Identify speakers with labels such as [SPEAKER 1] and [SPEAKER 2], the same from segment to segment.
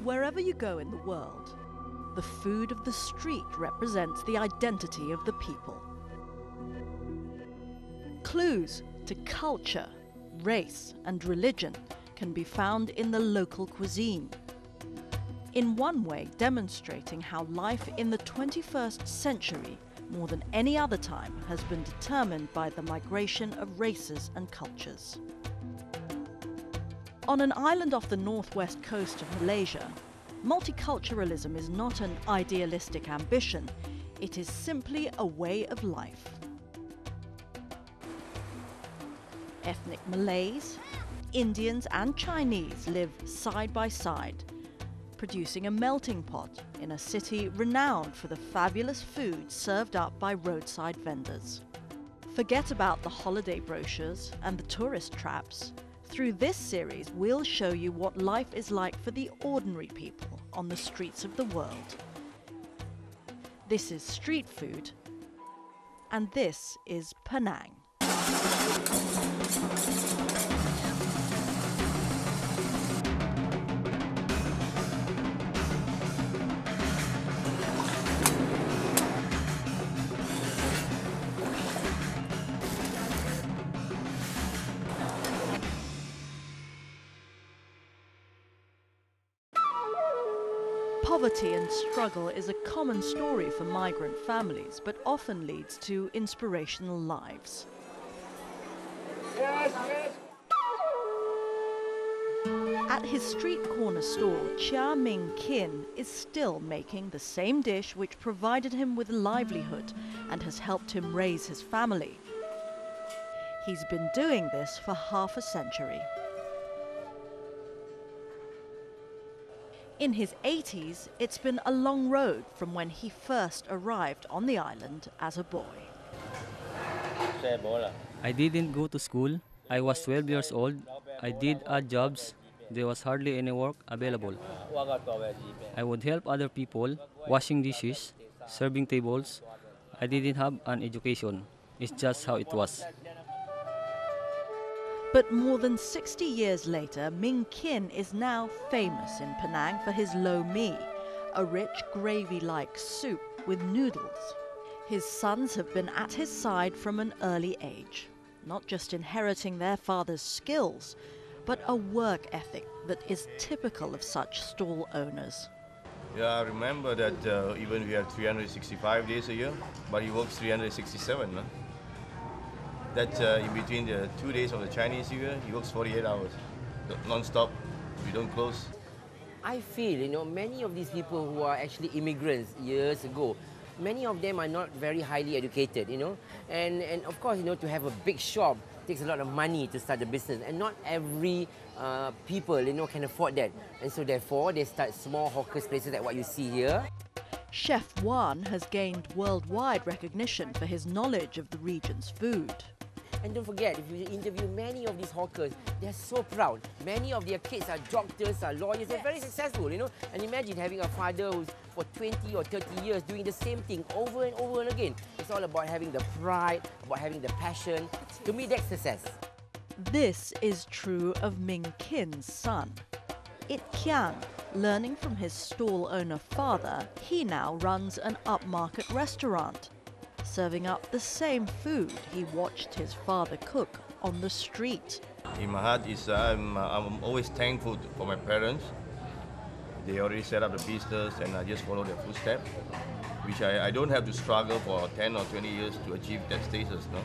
[SPEAKER 1] Wherever you go in the world, the food of the street represents the identity of the people. Clues to culture, race, and religion can be found in the local cuisine. In one way, demonstrating how life in the 21st century, more than any other time, has been determined by the migration of races and cultures. On an island off the northwest coast of Malaysia, multiculturalism is not an idealistic ambition, it is simply a way of life. Ethnic Malays, Indians and Chinese live side by side, producing a melting pot in a city renowned for the fabulous food served up by roadside vendors. Forget about the holiday brochures and the tourist traps. Through this series, we'll show you what life is like for the ordinary people on the streets of the world. This is Street Food, and this is Penang. Poverty and struggle is a common story for migrant families, but often leads to inspirational lives.
[SPEAKER 2] Yes, yes.
[SPEAKER 1] At his street corner stall, CHEAH Ming Kin is still making the same dish which provided him with a livelihood and has helped him raise his family. He's been doing this for half a century. In his 80s, it's been a long road from when he first arrived on the island as a boy.
[SPEAKER 3] I didn't go to school. I was 12 years old. I did odd jobs. There was hardly any work available. I would help other people, washing dishes, serving tables. I didn't have an education. It's just how it was.
[SPEAKER 1] But more than 60 years later, Ming Kin is now famous in Penang for his lo mee, a rich gravy-like soup with noodles. His sons have been at his side from an early age, not just inheriting their father's skills, but a work ethic that is typical of such stall owners.
[SPEAKER 4] Yeah, I remember that even we have 365 days a year, but he works 367. No? That in between the 2 days of the Chinese New Year, he works 48 hours, non-stop. We don't close.
[SPEAKER 5] I feel, many of these people who are actually immigrants years ago, many of them are not very highly educated, and of course, to have a big shop takes a lot of money to start a business, and not every people, can afford that. And so therefore, they start small hawkers places like what you see here.
[SPEAKER 1] Chef Wan has gained worldwide recognition for his knowledge of the region's food.
[SPEAKER 5] And don't forget, if you interview many of these hawkers, they're so proud. Many of their kids are doctors, are lawyers, they're very successful, And imagine having a father who's for 20 or 30 years doing the same thing over and over and again. It's all about having the pride, about having the passion. To me, that's success.
[SPEAKER 1] This is true of Ming Kin's son. At CHEAH, learning from his stall owner father, he now runs an upmarket restaurant, serving up the same food he watched his father cook on the street.
[SPEAKER 4] In my heart, I'm always thankful for my parents. They already set up the business and I just follow their footsteps, which I don't have to struggle for 10 or 20 years to achieve that status. No?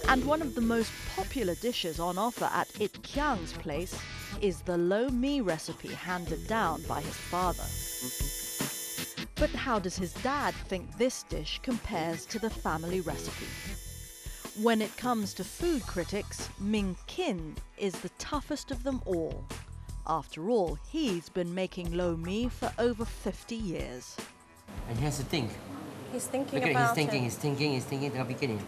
[SPEAKER 1] And one of the most popular dishes on offer at CHEAH's place is the lo mee recipe handed down by his father. But how does his dad think this dish compares to the family recipe? When it comes to food critics, Ming Kin is the toughest of them all. After all, he's been making lo mee for over 50 years.
[SPEAKER 5] And here's the thing.
[SPEAKER 6] He's thinking
[SPEAKER 5] Look at
[SPEAKER 6] about
[SPEAKER 5] it. He's thinking, tengah fikir ni.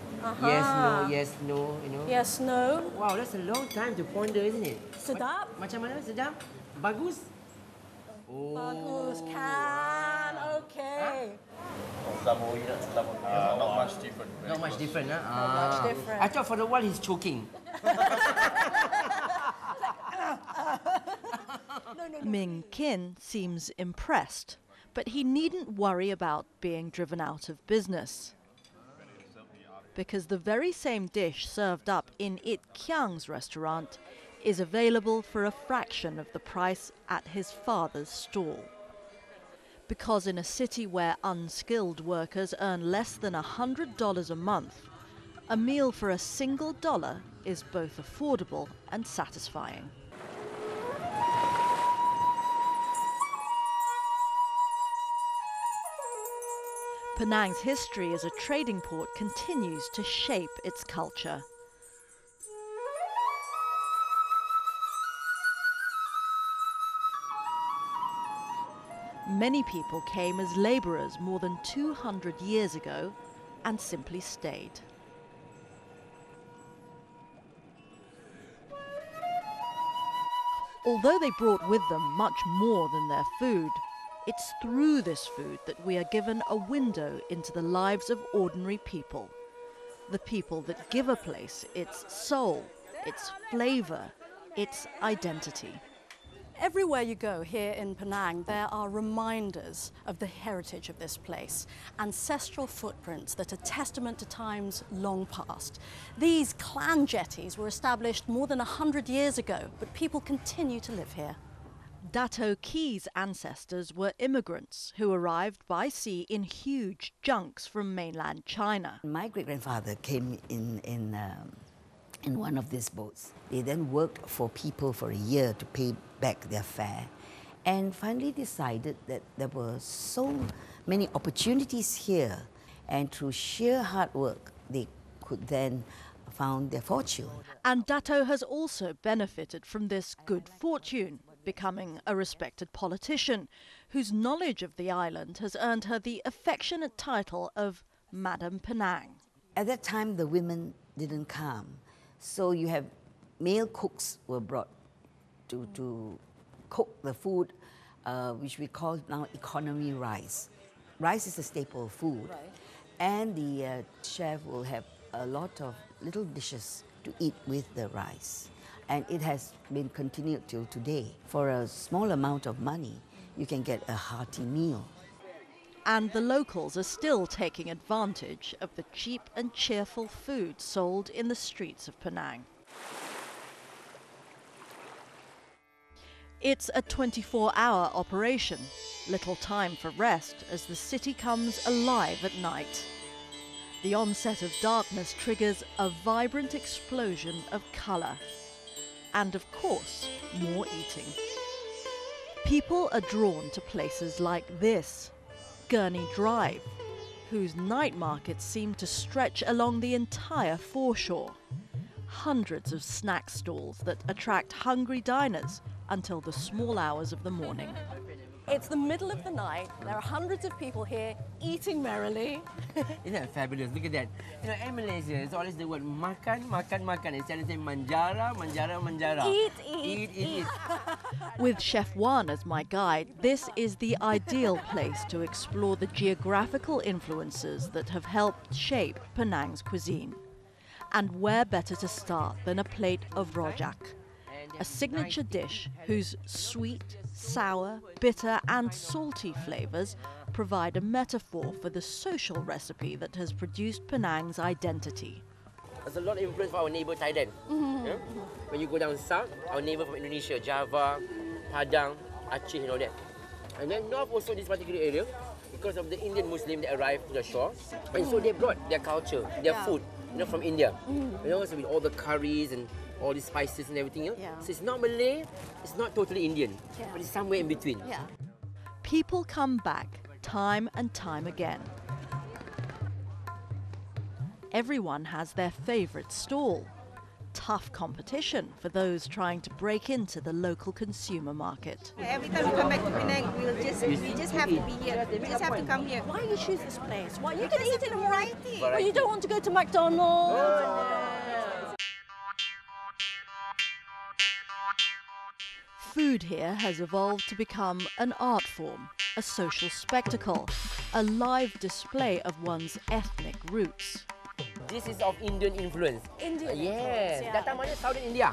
[SPEAKER 5] Yes, no,
[SPEAKER 6] Yes, no.
[SPEAKER 5] Wow, that's a long time to ponder, isn't it?
[SPEAKER 6] Sedap.
[SPEAKER 5] Macam mana? Sedap? Bagus? Oh.
[SPEAKER 6] Bagus kan. Okay.
[SPEAKER 4] Not much different.
[SPEAKER 5] Not much different, huh?
[SPEAKER 6] Not much different.
[SPEAKER 5] I thought for a while he's choking.
[SPEAKER 1] Ming Kin seems impressed, but he needn't worry about being driven out of business. Because the very same dish served up in CHEAH's restaurant is available for a fraction of the price at his father's stall. Because in a city where unskilled workers earn less than $100 a month, a meal for a single dollar is both affordable and satisfying. Penang's history as a trading port continues to shape its culture. Many people came as labourers more than 200 years ago and simply stayed. Although they brought with them much more than their food, it's through this food that we are given a window into the lives of ordinary people. The people that give a place its soul, its flavour, its identity.
[SPEAKER 6] Everywhere you go here in Penang, there are reminders of the heritage of this place, ancestral footprints that are testament to times long past. These clan jetties were established more than 100 years ago, but people continue to live here.
[SPEAKER 1] Dato Key's ancestors were immigrants who arrived by sea in huge junks from mainland China.
[SPEAKER 2] My great-grandfather came in one of these boats. They then worked for people for a year to pay back their fare, and finally decided that there were so many opportunities here, and through sheer hard work, they could then found their fortune.
[SPEAKER 1] And Dato has also benefited from this good fortune, becoming a respected politician whose knowledge of the island has earned her the affectionate title of Madam Penang.
[SPEAKER 2] At that time, the women didn't come, so you have male cooks were brought to cook the food, which we call now economy rice. Rice is a staple food, right. And the chef will have a lot of little dishes to eat with the rice. And it has been continued till today. For a small amount of money, you can get a hearty meal.
[SPEAKER 1] And the locals are still taking advantage of the cheap and cheerful food sold in the streets of Penang. It's a 24-hour operation, little time for rest as the city comes alive at night. The onset of darkness triggers a vibrant explosion of colour. And of course, more eating. People are drawn to places like this, Gurney Drive, whose night markets seem to stretch along the entire foreshore. Hundreds of snack stalls that attract hungry diners until the small hours of the morning.
[SPEAKER 6] It's the middle of the night. There are hundreds of people here eating merrily.
[SPEAKER 5] Isn't that fabulous? Look at that. You know, in Malaysia, it's always the word makan, makan, makan. Instead of saying manjara, manjara, manjara.
[SPEAKER 6] Eat.
[SPEAKER 1] With Chef Wan as my guide, this is the ideal place to explore the geographical influences that have helped shape Penang's cuisine. And where better to start than a plate of rojak, a signature dish whose sweet, sour, bitter and salty flavours provide a metaphor for the social recipe that has produced Penang's identity.
[SPEAKER 5] There's a lot of influence from our neighbour Thailand. Yeah? When you go down south, our neighbour from Indonesia, Java, Padang, Aceh and all that. And then north also this particular area, because of the Indian Muslim that arrived to the shore. And so they brought their culture, their food, from India. You know, so with all the curries and all the spices and everything. So it's not Malay, it's not totally Indian, but it's somewhere in between.
[SPEAKER 1] People come back time and time again. Everyone has their favourite stall. Tough competition for those trying to break into the local consumer market.
[SPEAKER 7] Every time we come back to Penang, we just have to be here. We just have to come here.
[SPEAKER 6] Why do you choose this place? Why you can eat in a variety?
[SPEAKER 7] Well,
[SPEAKER 6] you don't want to go to McDonald's.
[SPEAKER 1] Food here has evolved to become an art form, a social spectacle, a live display of one's ethnic roots.
[SPEAKER 5] This is of Indian influence.
[SPEAKER 6] Indian
[SPEAKER 5] Yes,
[SPEAKER 6] influence, yeah.
[SPEAKER 5] datang dari Southern India.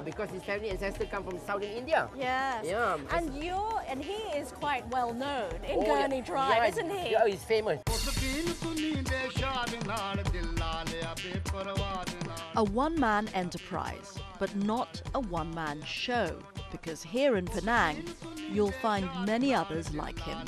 [SPEAKER 5] Because his family ancestors come from Southern India.
[SPEAKER 6] Yes.
[SPEAKER 5] Yeah.
[SPEAKER 6] And he is quite well known in
[SPEAKER 5] Oh,
[SPEAKER 6] Gurney Drive,
[SPEAKER 5] yeah,
[SPEAKER 6] isn't he?
[SPEAKER 5] Yeah, he's famous.
[SPEAKER 1] A one-man enterprise, but not a one-man show, because here in Penang, you'll find many others like him.